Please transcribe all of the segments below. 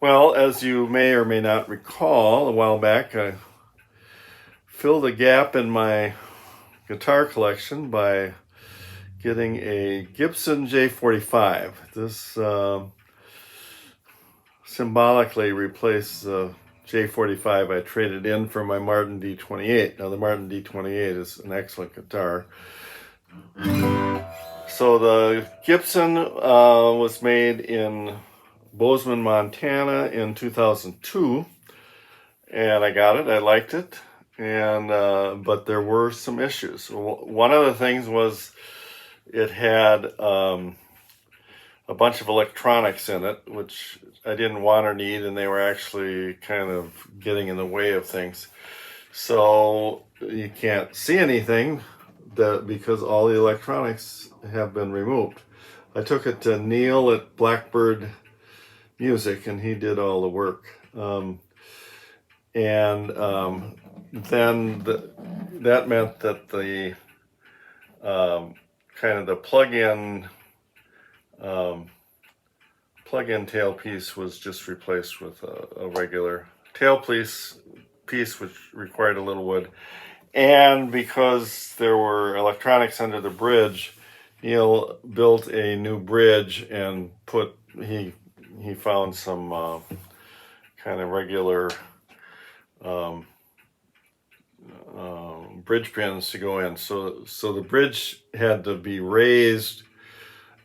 Well, as you may or may not recall, a while back I filled a gap in my guitar collection by getting a Gibson J45. This symbolically replaced the J45 I traded in for my Martin D28. Now the Martin D28 is an excellent guitar. So the Gibson was made in Bozeman, Montana in 2002, and I got it. I liked it, and but there were some issues. One of the things was it had a bunch of electronics in it, which I didn't want or need, and they were actually kind of getting in the way of things. So you can't see anything because all the electronics have been removed. I took it to Neal at Blackbird Music, and he did all the work. Then that meant that the kind of the plug-in tailpiece was just replaced with a regular tailpiece which required a little wood. And because there were electronics under the bridge, Neal built a new bridge and he found some kind of regular bridge pins to go in. So the bridge had to be raised.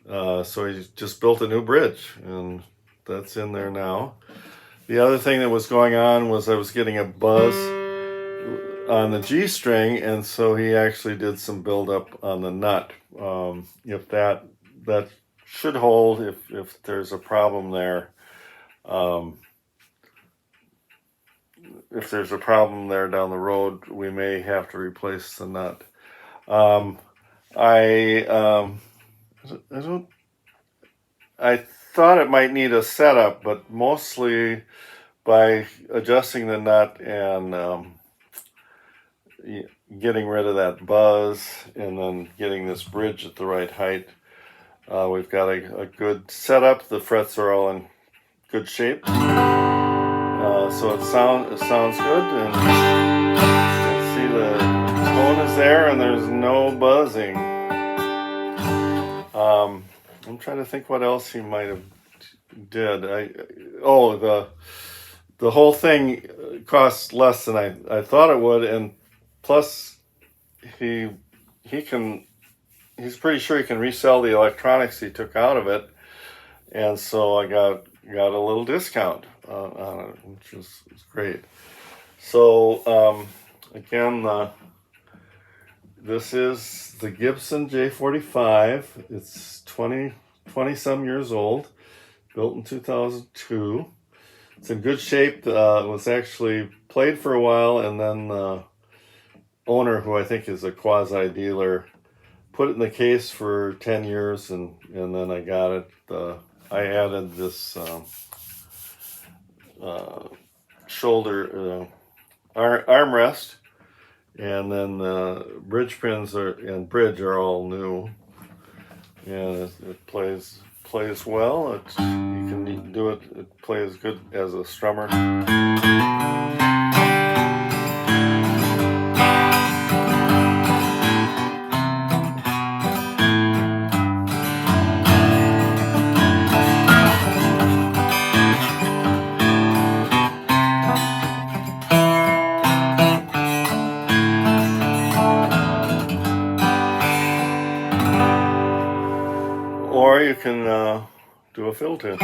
So he just built a new bridge, and that's in there now. The other thing that was going on was I was getting a buzz on the G string, and so he actually did some buildup on the nut. If that should hold, if there's a problem there, if there's a problem there down the road, we may have to replace the nut. I thought it might need a setup, but mostly by adjusting the nut and getting rid of that buzz and then getting this bridge at the right height, we've got a good setup. The frets are all in good shape, so it sounds good, and you can see the tone is there and there's no buzzing. I'm trying to think what else he might have did. The whole thing costs less than I thought it would, and plus he's pretty sure he can resell the electronics he took out of it, and so I got a little discount on it, which is great. So again, this is the Gibson J45. It's 20 some years old, built in 2002. It's in good shape. It was actually played for a while, and then the owner, who I think is a quasi-dealer, put it in the case for 10 years, and then I got it. I added this shoulder armrest, and then the bridge pins bridge are all new, and it plays well. You can do it. It plays good as a strummer. Or you can do a fill tune.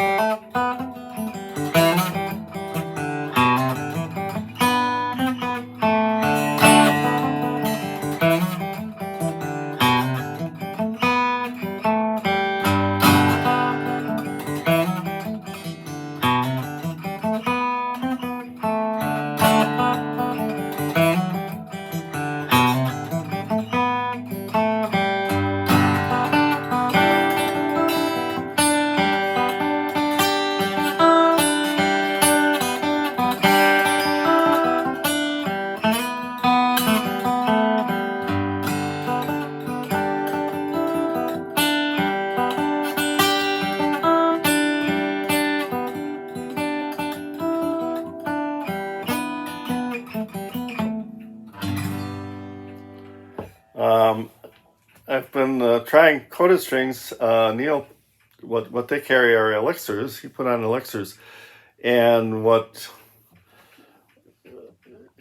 I've been trying coated strings. Neal, what they carry are elixirs. He put on elixirs, and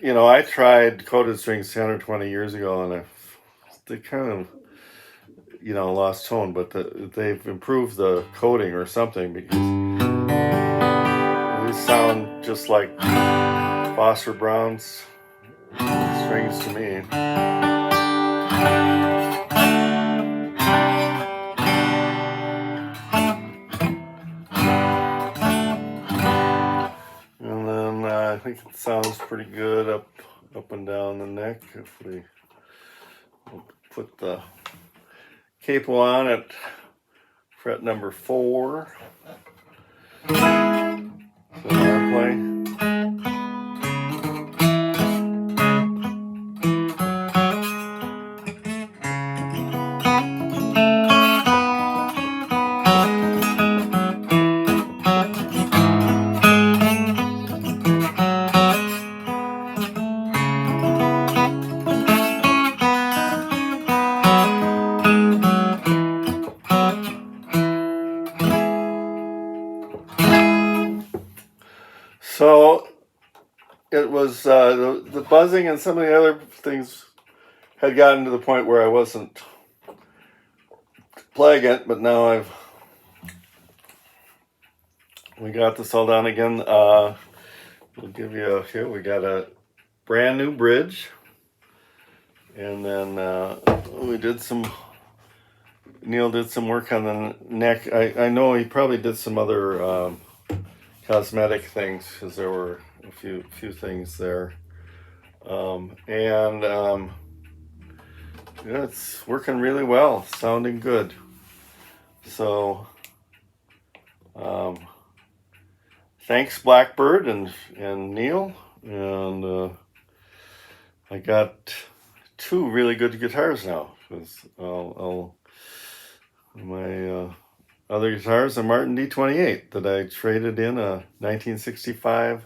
I tried coated strings 10 or 20 years ago, and they kind of lost tone, but they've improved the coating or something, because these sound just like Foster Brown's strings to me. And then I think it sounds pretty good up and down the neck. If we'll put the capo on at fret number 4. So I play. So it was the buzzing and some of the other things had gotten to the point where I wasn't playing it, but now we got this all down again. We'll give you here. We got a brand new bridge, and then Neal did some work on the neck. I know he probably did some other cosmetic things, because there were a few things there, it's working really well, sounding good. So thanks Blackbird and Neal, and I got 2 really good guitars now, because my other guitars are Martin D28 that I traded in a 1965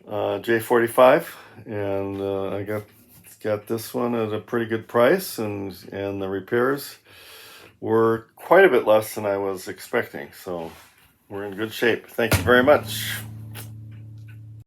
J45, and I got this one at a pretty good price, and the repairs were quite a bit less than I was expecting, so we're in good shape. Thank you very much.